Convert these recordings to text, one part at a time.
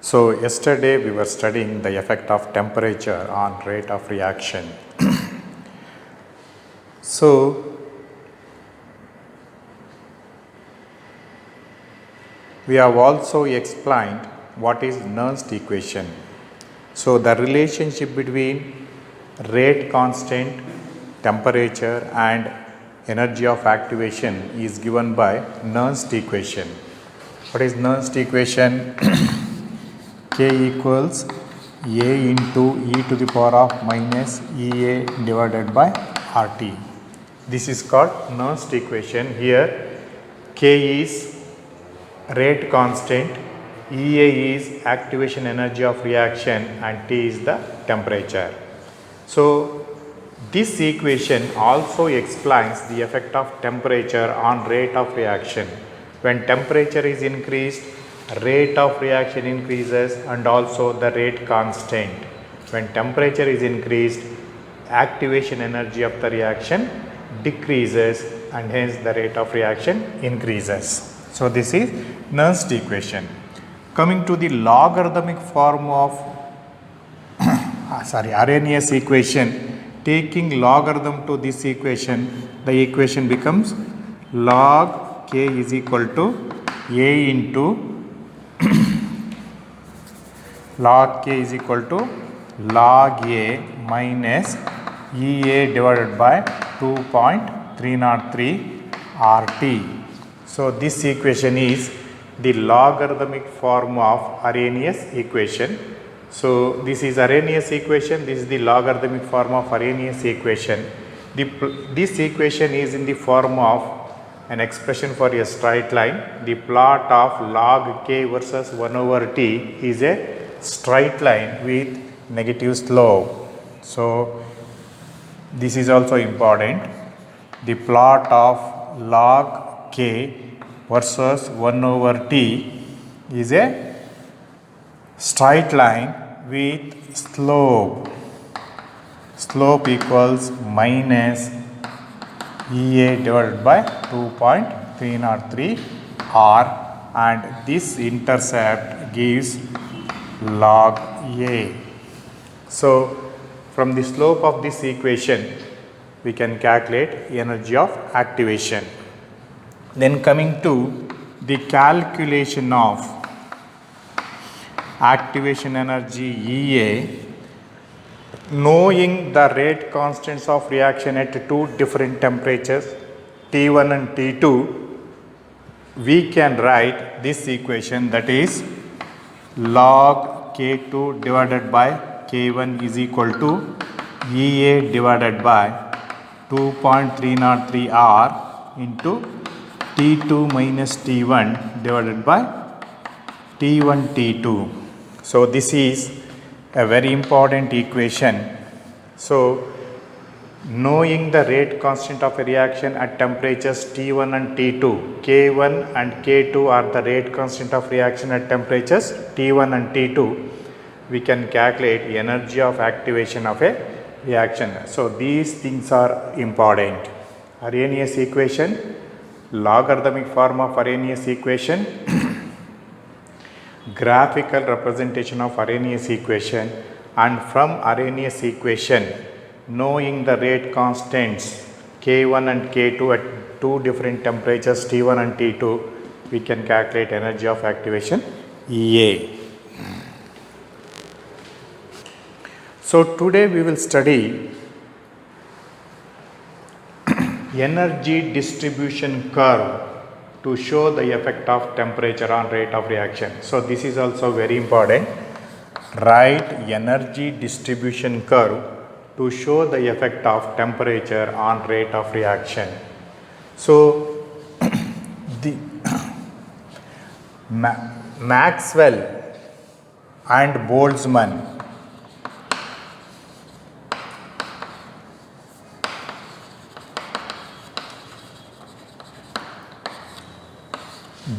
So yesterday we were studying the effect of temperature on rate of reaction. So we have also explained what is Nernst equation. So the relationship between rate constant, temperature and energy of activation is given by Nernst equation. What is Nernst equation? K equals A into e to the power of minus EA divided by RT. This is called Nernst equation. Here K is rate constant, EA is activation energy of reaction and T is the temperature. So this equation also explains the effect of temperature on rate of reaction. When temperature is increased, rate of reaction increases and also the rate constant. When temperature is increased, activation energy of the reaction decreases and hence the rate of reaction increases. So this is Nernst equation. Coming to the logarithmic form of Arrhenius equation, taking logarithm to this equation, the equation becomes log K is equal to A into log K is equal to log A minus EA divided by 2.303 RT. So this equation is the logarithmic form of Arrhenius equation. So this is Arrhenius equation, this is the logarithmic form of Arrhenius equation. This equation is in the form of an expression for a straight line. The plot of log K versus 1 over T is a straight line with negative slope. So this is also important. The plot of log K versus 1 over T is a straight line with slope. Slope equals minus EA divided by 2.303 R and this intercept gives log A. So from the slope of this equation we can calculate energy of activation. Then coming to the calculation of activation energy EA, knowing the rate constants of reaction at two different temperatures T1 and T2, we can write this equation, that is log K2 divided by K1 is equal to EA divided by 2.303 R into T2 minus T1 divided by T1 T2. So this is a very important equation. So knowing the rate constant of a reaction at temperatures T1 and T2, K1 and K2 are the rate constant of reaction at temperatures T1 and T2, we can calculate energy of activation of a reaction. So these things are important. Arrhenius equation, logarithmic form of Arrhenius equation, graphical representation of Arrhenius equation, and from Arrhenius equation, knowing the rate constants K1 and K2 at two different temperatures T1 and T2, we can calculate energy of activation EA. So today we will study energy distribution curve to show the effect of temperature on rate of reaction. So this is also very important. Write energy distribution curve to show the effect of temperature on rate of reaction. So the Maxwell and Boltzmann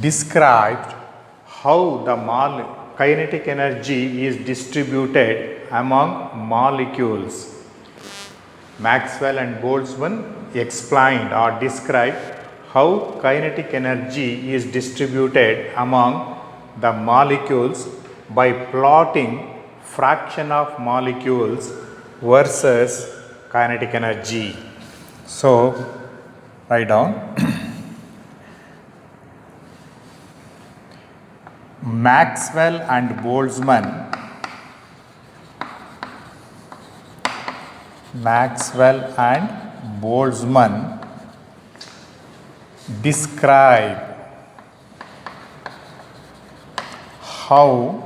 described how the kinetic energy is distributed among molecules. Maxwell and Boltzmann explained or described how kinetic energy is distributed among the molecules by plotting fraction of molecules versus kinetic energy. So, write down Maxwell and Boltzmann describe how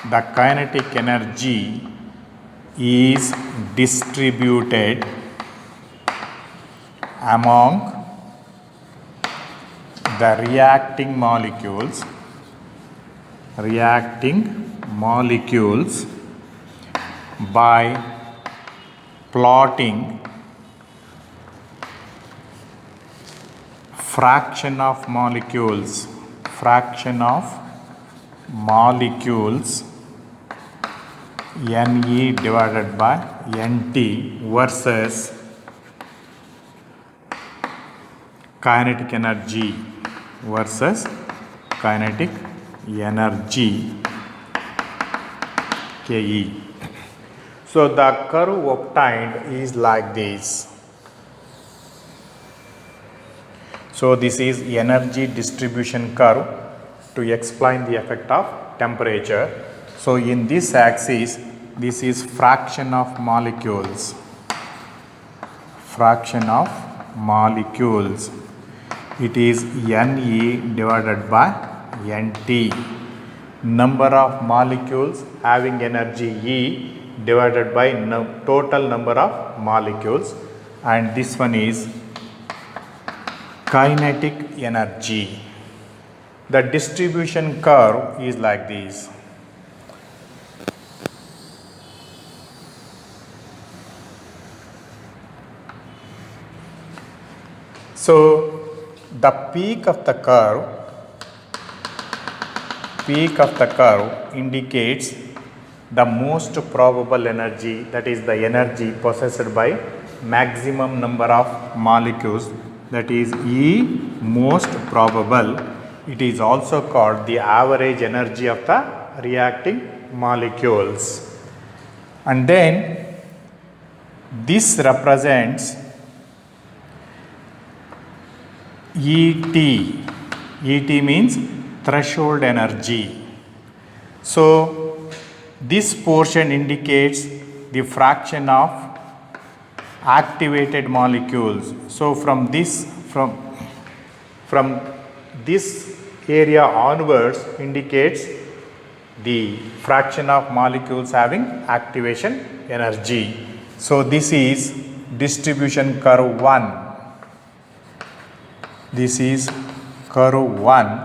the kinetic energy is distributed among the reacting molecules by plotting fraction of molecules Ne divided by Nt versus kinetic energy Ke. So the curve obtained is like this. So this is energy distribution curve to explain the effect of temperature. So in this axis, this is fraction of molecules. It is Ne divided by Nt. Number of molecules having energy E divided by total number of molecules, and this one is kinetic energy. The distribution curve is like this. So the peak of the curve indicates the most probable energy, that is the energy possessed by maximum number of molecules, that is E most probable. It is also called the average energy of the reacting molecules. And then this represents ET. ET means threshold energy. So this portion indicates the fraction of activated molecules. So from this area onwards indicates the fraction of molecules having activation energy. So this is distribution curve 1. This is curve 1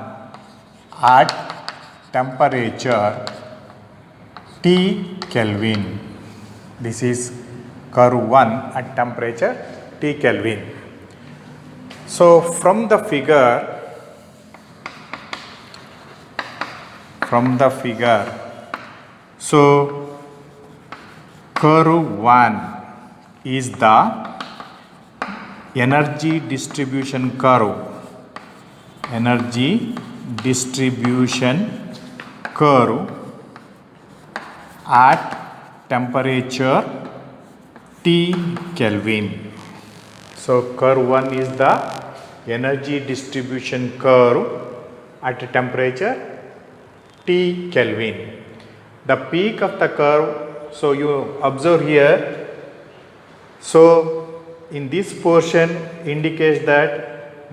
at temperature T Kelvin. This is curve 1 at temperature T Kelvin. So from the figure, so curve 1 is the energy distribution curve at temperature T Kelvin. So curve 1 is the energy distribution curve at temperature T Kelvin. The peak of the curve, so you observe here, so in this portion indicates that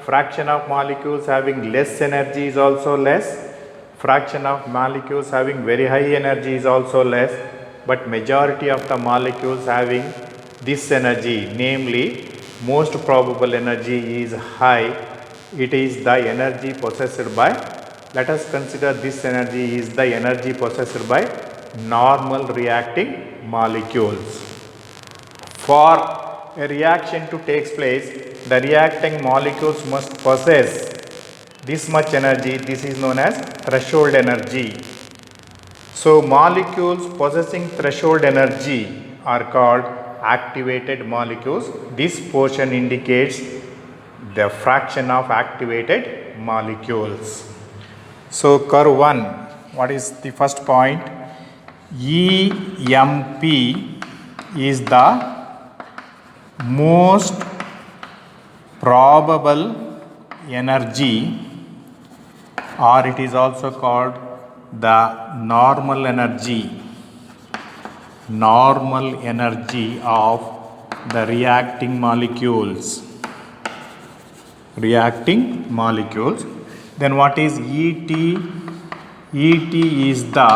fraction of molecules having less energy is also less, fraction of molecules having very high energy is also less, but majority of the molecules having this energy, namely most probable energy is high. It is the energy possessed by, let us consider this energy is the energy possessed by normal reacting molecules. For a reaction to take place, the reacting molecules must possess this much energy. This is known as threshold energy. So molecules possessing threshold energy are called activated molecules. This portion indicates the fraction of activated molecules. So curve 1, what is the first point? EMP is the most probable energy, or it is also called the normal energy of the reacting molecules. Then what is ET? ET is the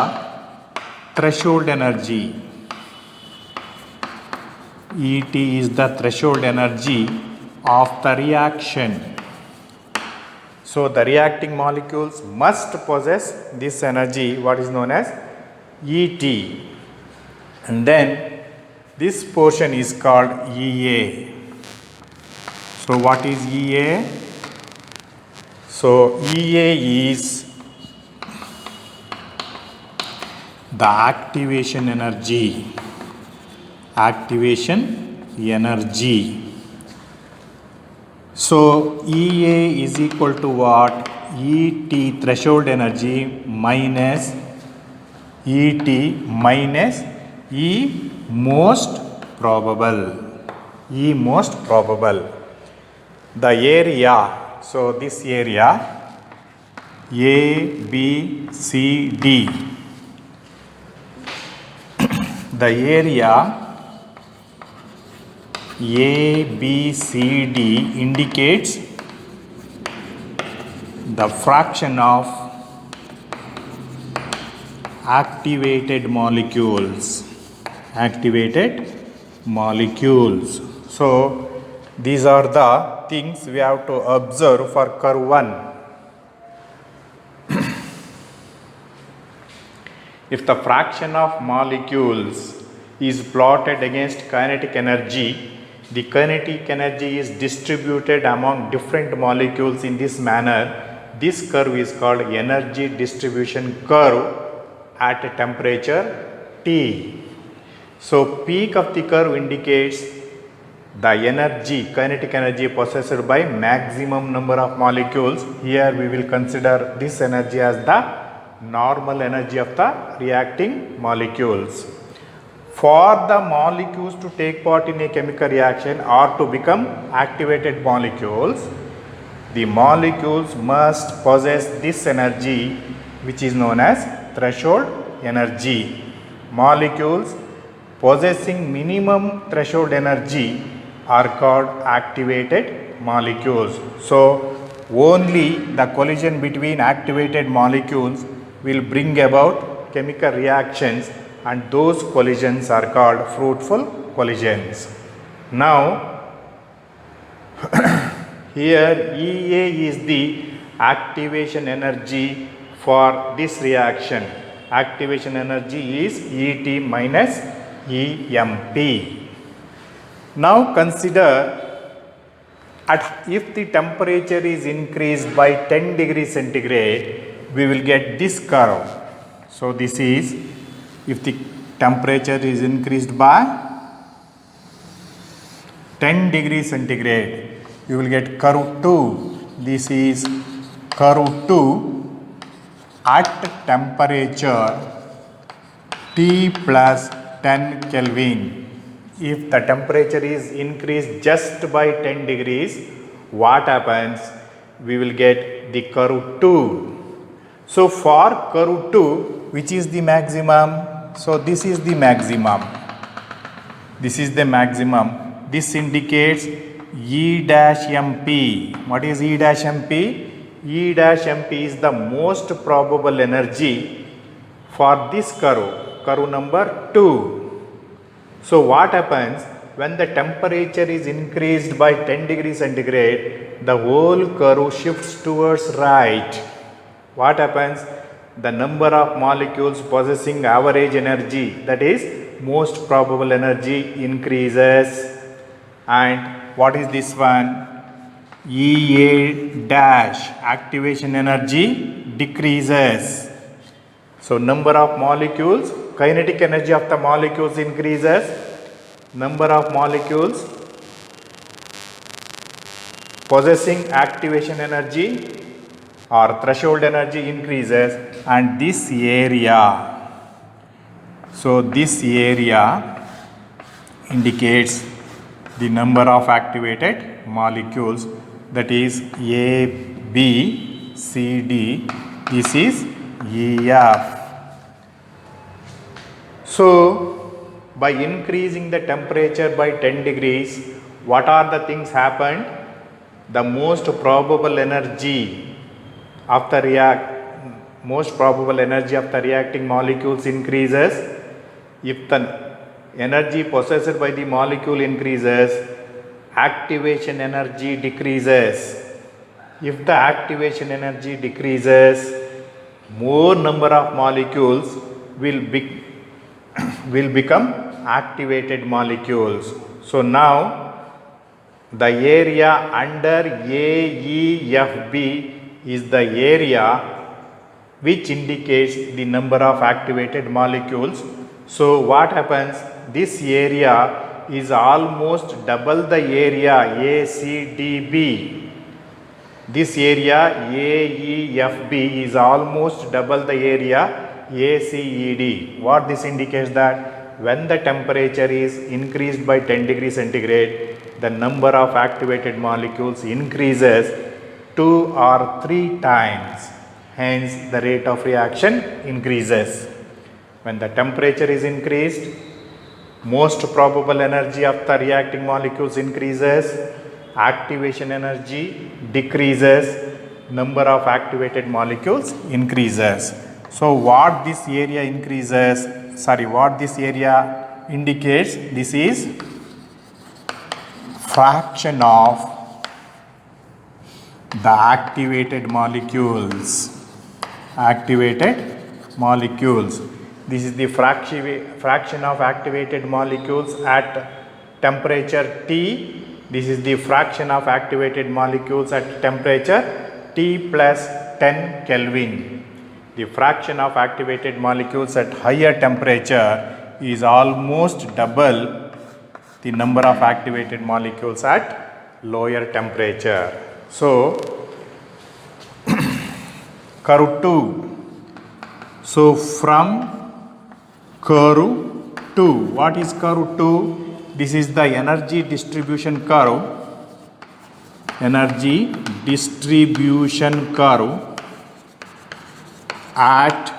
threshold energy. ET is the threshold energy of the reaction. So the reacting molecules must possess this energy, what is known as ET. And then this portion is called EA. So what is EA? So EA is the activation energy. So EA is equal to what? ET threshold energy minus ET minus E most probable. The area, so this area A, B, C, D. The area A, B, C, D indicates the fraction of activated molecules. So these are the things we have to observe for curve 1. If the fraction of molecules is plotted against kinetic energy, the kinetic energy is distributed among different molecules in this manner. This curve is called energy distribution curve at a temperature T. So peak of the curve indicates the kinetic energy possessed by maximum number of molecules. Here we will consider this energy as the normal energy of the reacting molecules. For the molecules to take part in a chemical reaction or to become activated molecules, the molecules must possess this energy, which is known as threshold energy. Molecules possessing minimum threshold energy are called activated molecules. So only the collision between activated molecules will bring about chemical reactions, and those collisions are called fruitful collisions. Now here EA is the activation energy for this reaction. Activation energy is ET minus EMP. Now consider if the temperature is increased by 10 degrees centigrade, we will get this curve. So this is if the temperature is increased by 10 degrees centigrade, you will get curve 2. This is curve 2 at temperature T plus 10 Kelvin. If the temperature is increased just by 10 degrees, what happens? We will get the curve 2. So for curve 2, which is the maximum? So this is the maximum. This indicates E dash MP. What is E dash MP? E dash MP is the most probable energy for this curve number 2. So what happens when the temperature is increased by 10 degrees centigrade? The whole curve shifts towards right. What happens? The number of molecules possessing average energy, that is most probable energy, increases. And what is this one? EA dash, activation energy, decreases. So number of molecules, kinetic energy of the molecules increases. Number of molecules possessing activation energy or threshold energy increases, and this area, so this area indicates the number of activated molecules, that is A, B, C, D, this is EF. So, by increasing the temperature by 10 degrees, what are the things happened? The most probable energy of the reacting molecules increases. If the energy possessed by the molecule increases, activation energy decreases. If the activation energy decreases, more number of molecules will become activated molecules. So now the area under AEFB is the area which indicates the number of activated molecules. So what happens? This area is almost double the area ACDB. This area AEFB is almost double the area ACED. What this indicates? That when the temperature is increased by 10 degrees centigrade, the number of activated molecules increases 2 or 3 times. Hence, the rate of reaction increases. When the temperature is increased, most probable energy of the reacting molecules increases, activation energy decreases, number of activated molecules increases. So what this area indicates, this is fraction of the activated molecules. This is the fraction of activated molecules at temperature T. This is the fraction of activated molecules at temperature T plus 10 Kelvin. The fraction of activated molecules at higher temperature is almost double the number of activated molecules at lower temperature. So, curve 2. So, from curve 2, what is curve 2? This is the energy distribution curve. At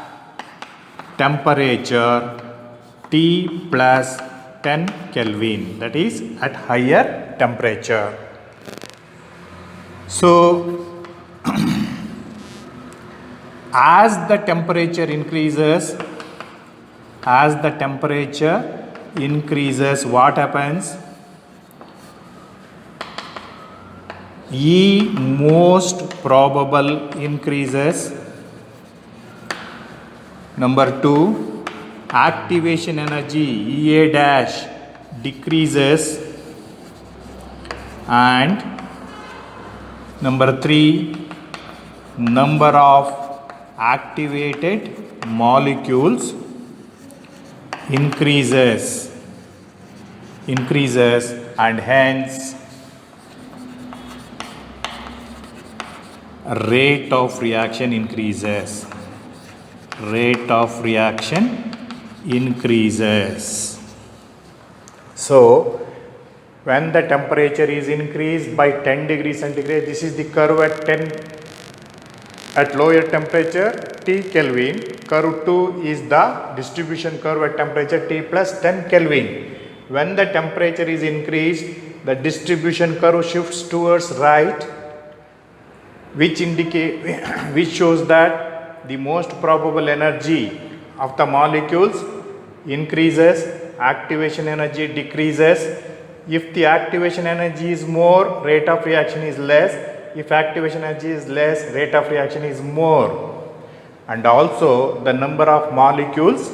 temperature T plus 10 Kelvin, that is at higher temperature. So, as the temperature increases, what happens? E most probable increases. Number 2, activation energy EA dash decreases, and number 3, number of activated molecules increases, and hence rate of reaction increases. So, when the temperature is increased by 10 degrees centigrade, this is the curve at lower temperature T Kelvin. Curve 2 is the distribution curve at temperature T plus 10 Kelvin. When the temperature is increased, the distribution curve shifts towards right, which shows that the most probable energy of the molecules increases, activation energy decreases. If the activation energy is more, rate of reaction is less. If activation energy is less, rate of reaction is more. And also the number of molecules,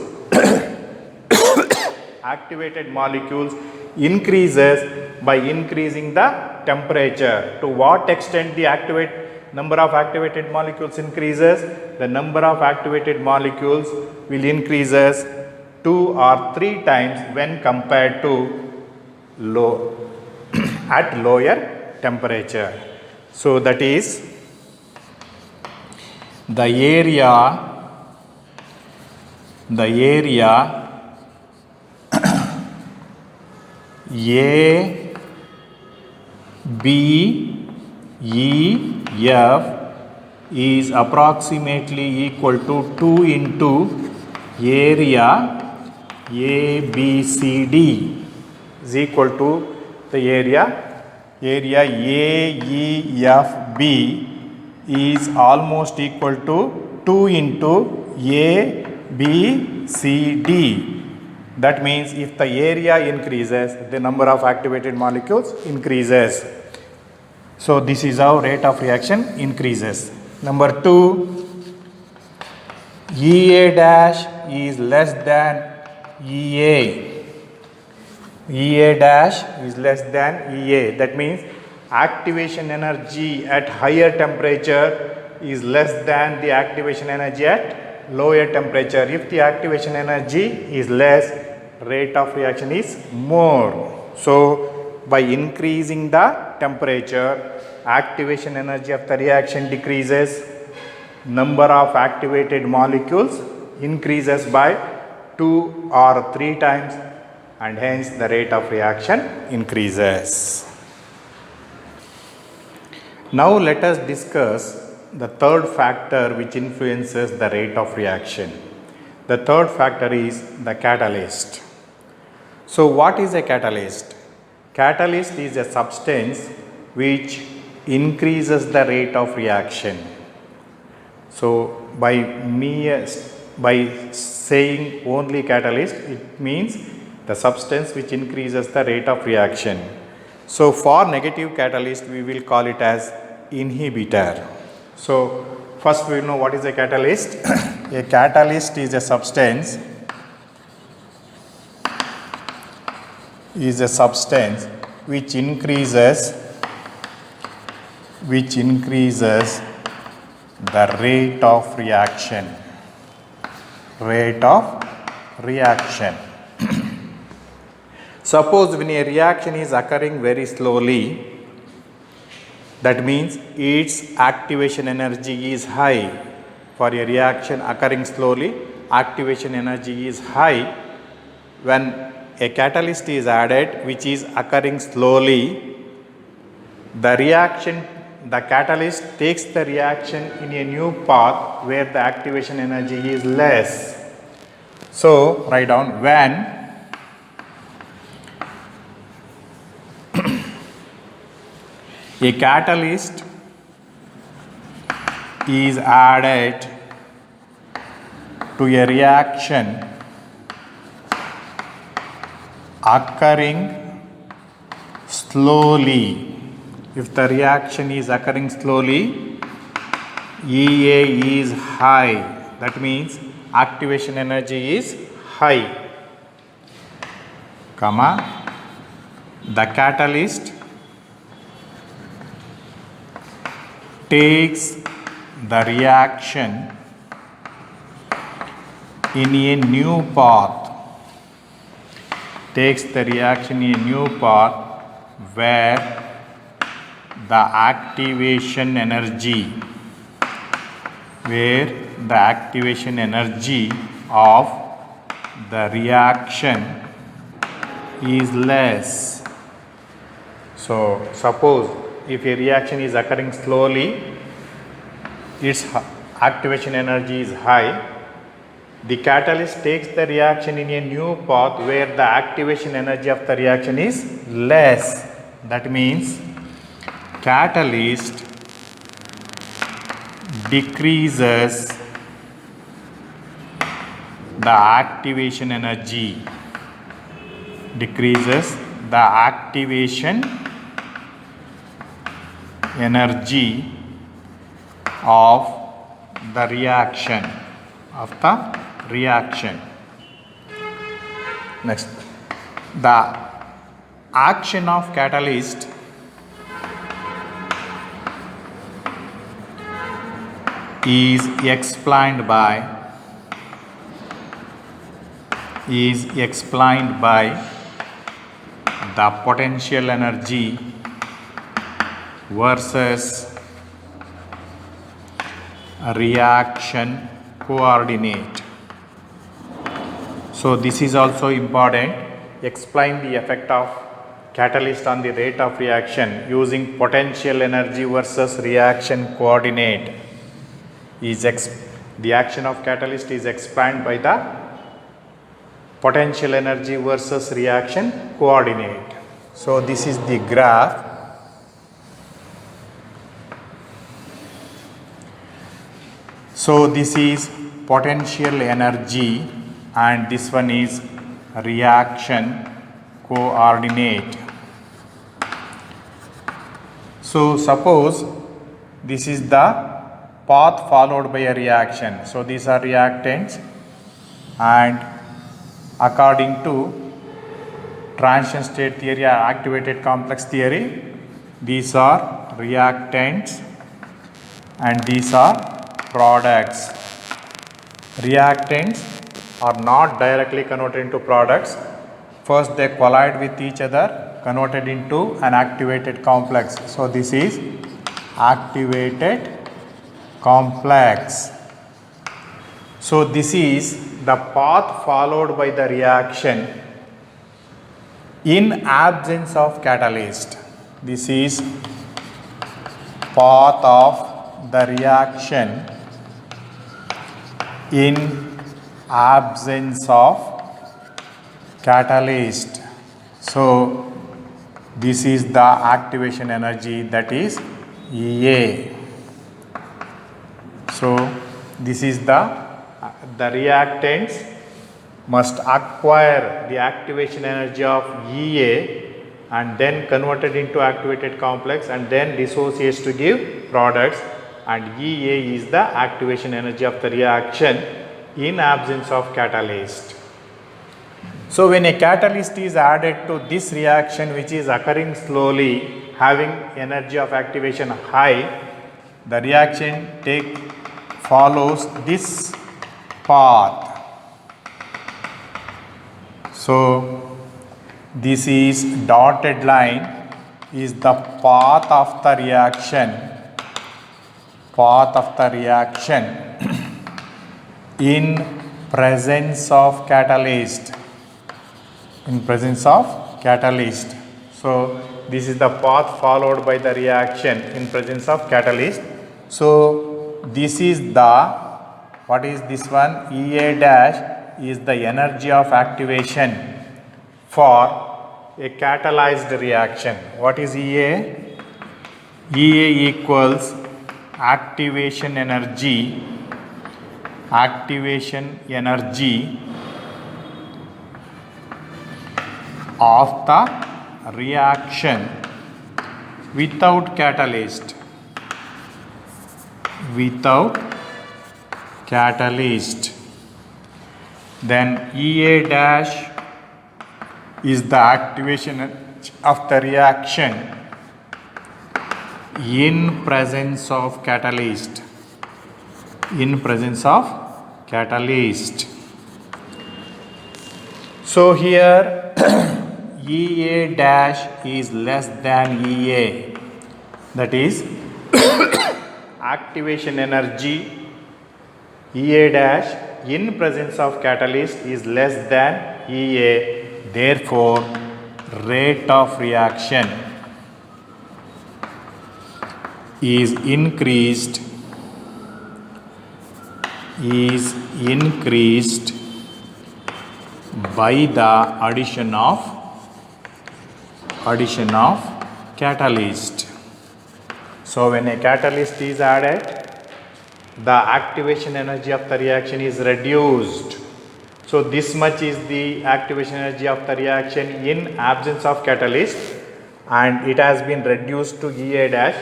activated molecules, increases by increasing the temperature. To what extent the number of activated molecules increases? The number of activated molecules will increases 2 or 3 times when compared to at lower temperature. So that is the area A B E F is approximately equal to 2 into area A B C D is equal to the area A E F B is almost equal to 2 into A B C D. That means if the area increases, the number of activated molecules increases. So this is how rate of reaction increases. Number 2, EA dash is less than EA. EA dash is less than EA. That means activation energy at higher temperature is less than the activation energy at lower temperature. If the activation energy is less, rate of reaction is more. So by increasing the temperature, activation energy of the reaction decreases, number of activated molecules increases by 2 or 3 times, and hence the rate of reaction increases. Now let us discuss the third factor which influences the rate of reaction. The third factor is the catalyst. So what is a catalyst? Catalyst is a substance which increases the rate of reaction. So by saying only catalyst, it means the substance which increases the rate of reaction. So for negative catalyst, we will call it as inhibitor. So first we will know what is a catalyst. A catalyst is a substance which increases the rate of reaction. Suppose when a reaction is occurring very slowly, that means its activation energy is high. For a reaction occurring slowly, activation energy is high. When a catalyst is added which is occurring slowly, the catalyst takes the reaction in a new path where the activation energy is less. So write down, when a catalyst is added to a reaction occurring slowly. If the reaction is occurring slowly, EA is high. That means activation energy is high, comma, the catalyst takes the reaction in a new path. Where the activation energy of the reaction is less. So suppose if a reaction is occurring slowly, its activation energy is high. The catalyst takes the reaction in a new path where the activation energy of the reaction is less. That means catalyst decreases the activation energy of the reaction. Next, the action of catalyst is explained by the potential energy versus reaction coordinate. So this is also important. Explain the effect of catalyst on the rate of reaction using potential energy versus reaction coordinate. The action of catalyst is explained by the potential energy versus reaction coordinate. So this is the graph. So this is potential energy and this one is reaction coordinate. So suppose this is the path followed by a reaction. So these are reactants, and according to transition state theory or activated complex theory, these are reactants and these are products. Reactants are not directly converted into products. First they collide with each other, converted into an activated complex. So this is activated complex. So this is the path followed by the reaction in absence of catalyst. This is path of the reaction in absence of catalyst. So this is the activation energy, that is EA. So this is the reactants must acquire the activation energy of EA and then converted into activated complex and then dissociates to give products, and EA is the activation energy of the reaction in absence of catalyst. So when a catalyst is added to this reaction which is occurring slowly, having energy of activation high, the reaction follows this path. So this is dotted line is the path of the reaction in presence of catalyst. So this is the path followed by the reaction in presence of catalyst. So this is what is this one? EA dash is the energy of activation for a catalyzed reaction. What is EA? EA equals activation energy of the reaction without catalyst. Then EA dash is the activation of the reaction in presence of catalyst. So here EA dash is less than EA, that is activation energy EA dash in presence of catalyst is less than EA, therefore rate of reaction is increased by the addition of catalyst. So when a catalyst is added, the activation energy of the reaction is reduced. So this much is the activation energy of the reaction in absence of catalyst, and it has been reduced to EA dash.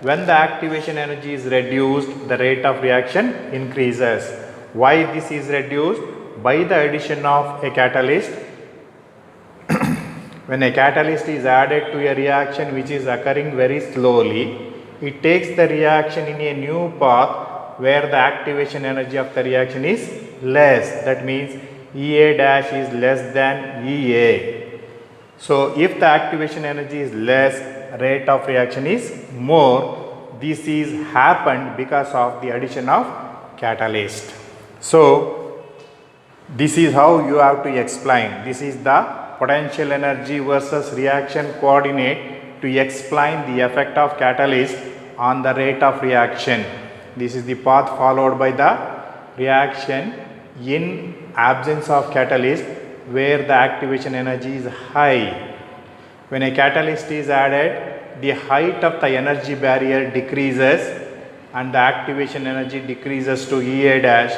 When the activation energy is reduced, the rate of reaction increases. Why this is reduced? By the addition of a catalyst. When a catalyst is added to a reaction which is occurring very slowly, it takes the reaction in a new path where the activation energy of the reaction is less. That means EA dash is less than EA. So if the activation energy is less, rate of reaction is more. this is happened because of the addition of catalyst. So this is how you have to explain. This is the potential energy versus reaction coordinate to explain the effect of catalyst on the rate of reaction. This is the path followed by the reaction in absence of catalyst where the activation energy is high. When a catalyst is added, the height of the energy barrier decreases and the activation energy decreases to EA dash,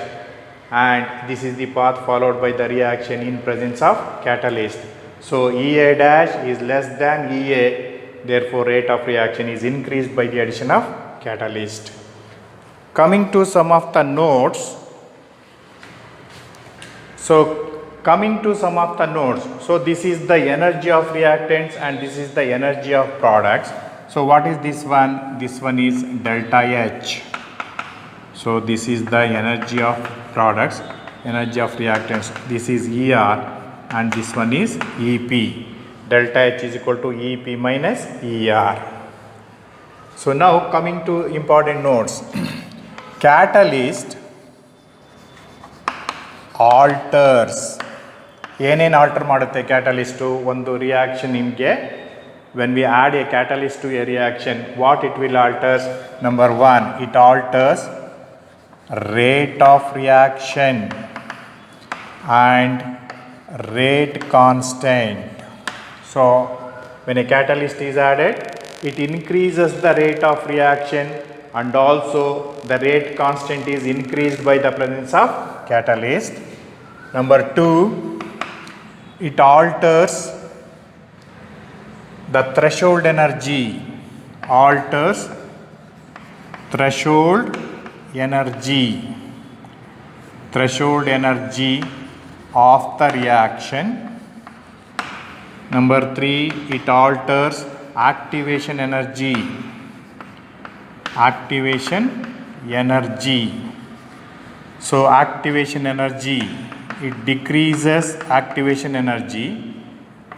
and this is the path followed by the reaction in presence of catalyst. So EA dash is less than EA, therefore rate of reaction is increased by the addition of catalyst. Coming to some of the notes. So this is the energy of reactants and this is the energy of products. So what is this one? This one is delta H. So this is the energy of products, energy of reactants. This is ER and this one is EP. Delta H is equal to EP minus ER. So now coming to important notes. Catalyst alters. ಏನೇನು alter ಮಾಡುತ್ತೆ ಕ್ಯಾಟಲಿಸ್ಟು ಒಂದು reaction ನಿಮಗೆ when we add a catalyst to a reaction, what it will alters? Number one, it alters rate of reaction and rate constant. So when a catalyst is added, it increases the rate of reaction and also the rate constant is increased by the presence of catalyst. Number two, it alters the threshold energy, alters threshold energy of the reaction. Number three, it alters activation energy. So activation energy, it decreases activation energy,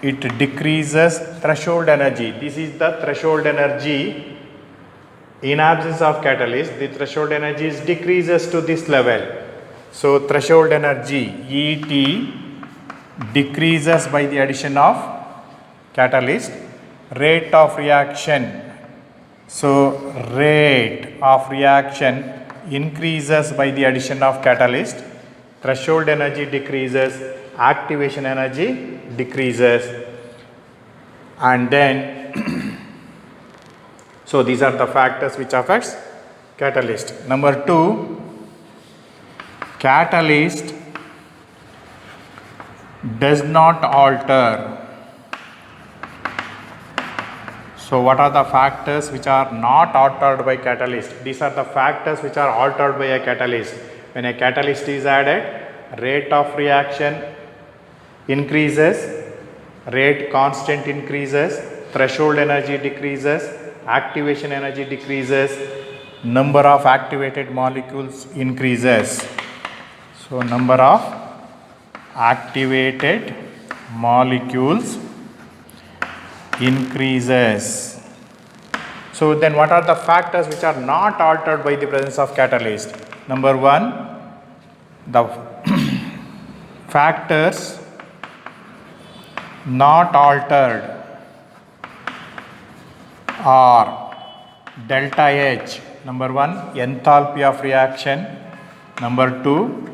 it decreases threshold energy. This is the threshold energy. In absence of catalyst, the threshold energy decreases to this level. So threshold energy ET decreases by the addition of catalyst. Rate of reaction, so rate of reaction increases by the addition of catalyst. Threshold energy decreases, activation energy decreases, and then so these are the factors which affects catalyst. Number two, catalyst does not alter. So what are the factors which are not altered by catalyst? These are the factors which are altered by a catalyst. When a catalyst is added, rate of reaction increases, rate constant increases, threshold energy decreases, activation energy decreases, number of activated molecules increases. So number of activated molecules increases. So then what are the factors which are not altered by the presence of catalyst? Number one, the factors not altered are delta H. Number one, enthalpy of reaction. Number two,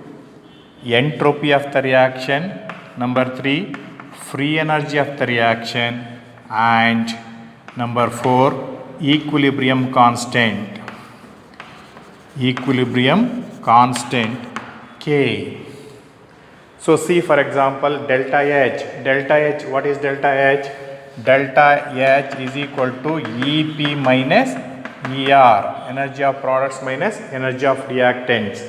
entropy of the reaction. Number three, free energy of the reaction. And number four, equilibrium constant. K. So see for example delta H. What is delta H? Delta H is equal to EP minus ER, energy of products minus energy of reactants.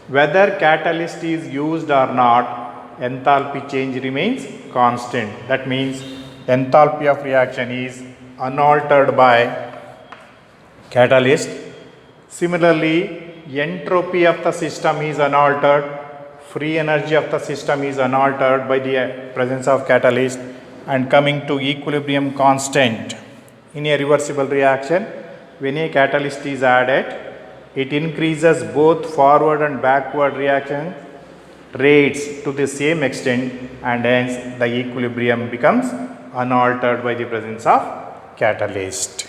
Whether catalyst is used or not, enthalpy change remains constant. That means enthalpy of reaction is unaltered by catalyst. Similarly, entropy of the system is unaltered, free energy of the system is unaltered by the presence of catalyst. And coming to equilibrium constant, in a reversible reaction, when a catalyst is added, it increases both forward and backward reaction rates to the same extent, and hence the equilibrium becomes unaltered by the presence of catalyst.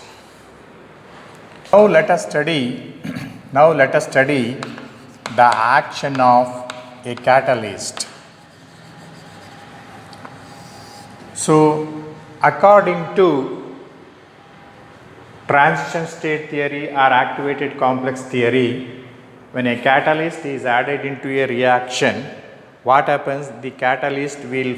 Now let us study the action of a catalyst. So according to transition state theory or activated complex theory, when a catalyst is added into a reaction, what happens? The catalyst will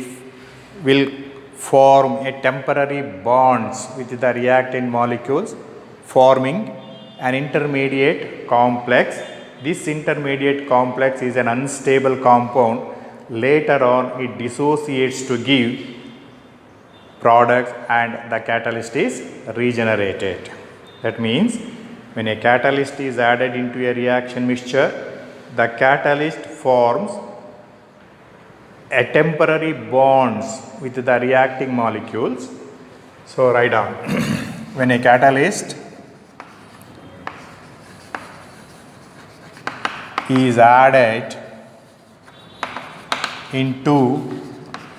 form a temporary bonds with the reactant molecules, forming an intermediate complex. This intermediate complex is an unstable compound. Later on, it dissociates to give products and the catalyst is regenerated. That means when a catalyst is added into a reaction mixture, the catalyst forms a temporary bonds with the reacting molecules. So write down when a catalyst is added into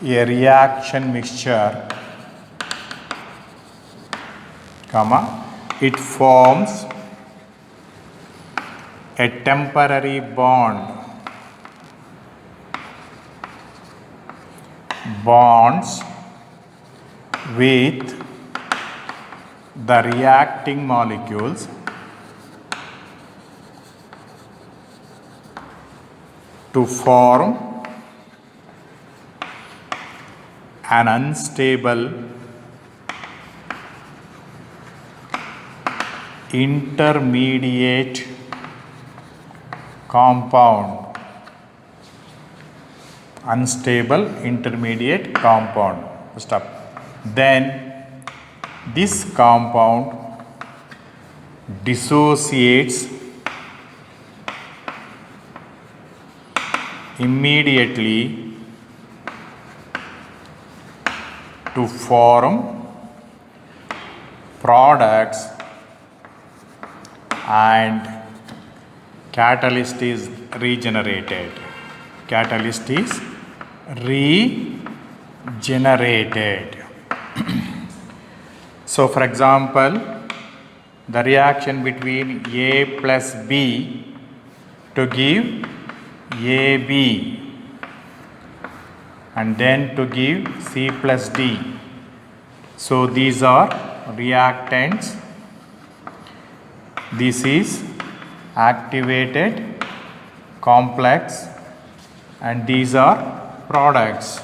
a reaction mixture, it forms a temporary bonds with the reacting molecules to form an unstable intermediate compound. Unstable intermediate compound. Stop. Then this compound dissociates immediately to form products, and catalyst is regenerated. Catalyst is regenerated. So for example, the reaction between A plus B to give AB and then to give C plus D. So these are reactants. This is activated complex and these are products.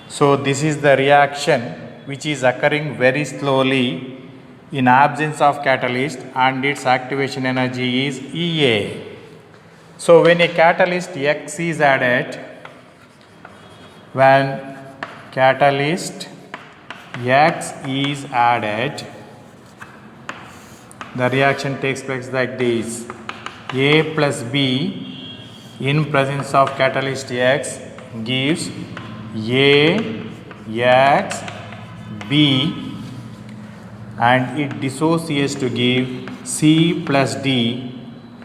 So this is the reaction which is occurring very slowly in absence of catalyst, and its activation energy is EA. So when a catalyst X is added, when catalyst X is added, the reaction takes place like this. A plus B in presence of catalyst X gives A, X, B, and it dissociates to give C plus D,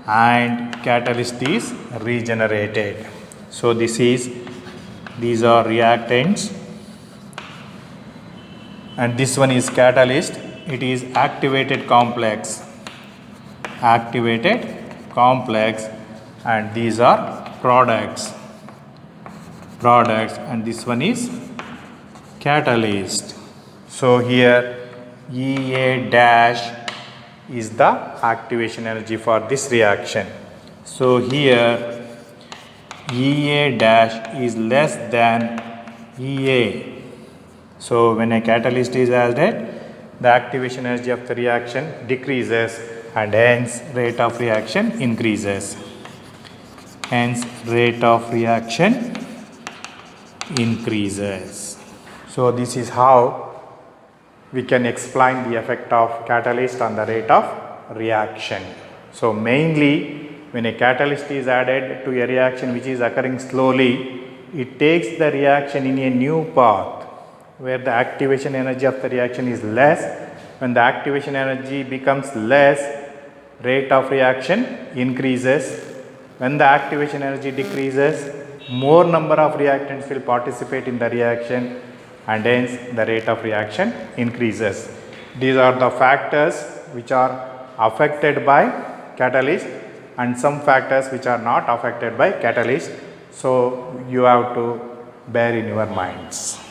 and catalyst is regenerated. So these are reactants, and this one is catalyst. It is activated complex, and these are products, and this one is catalyst. So here EA dash is the activation energy for this reaction. So here EA dash is less than EA. So when a catalyst is added, the activation energy of the reaction decreases and hence rate of reaction increases. So this is how we can explain the effect of catalyst on the rate of reaction. So mainly when a catalyst is added to a reaction which is occurring slowly, it takes the reaction in a new path where the activation energy of the reaction is less, When the activation energy becomes less, rate of reaction increases. When the activation energy decreases, more number of reactants will participate in the reaction and hence the rate of reaction increases. These are the factors which are affected by catalyst and some factors which are not affected by catalyst. So you have to bear in your minds.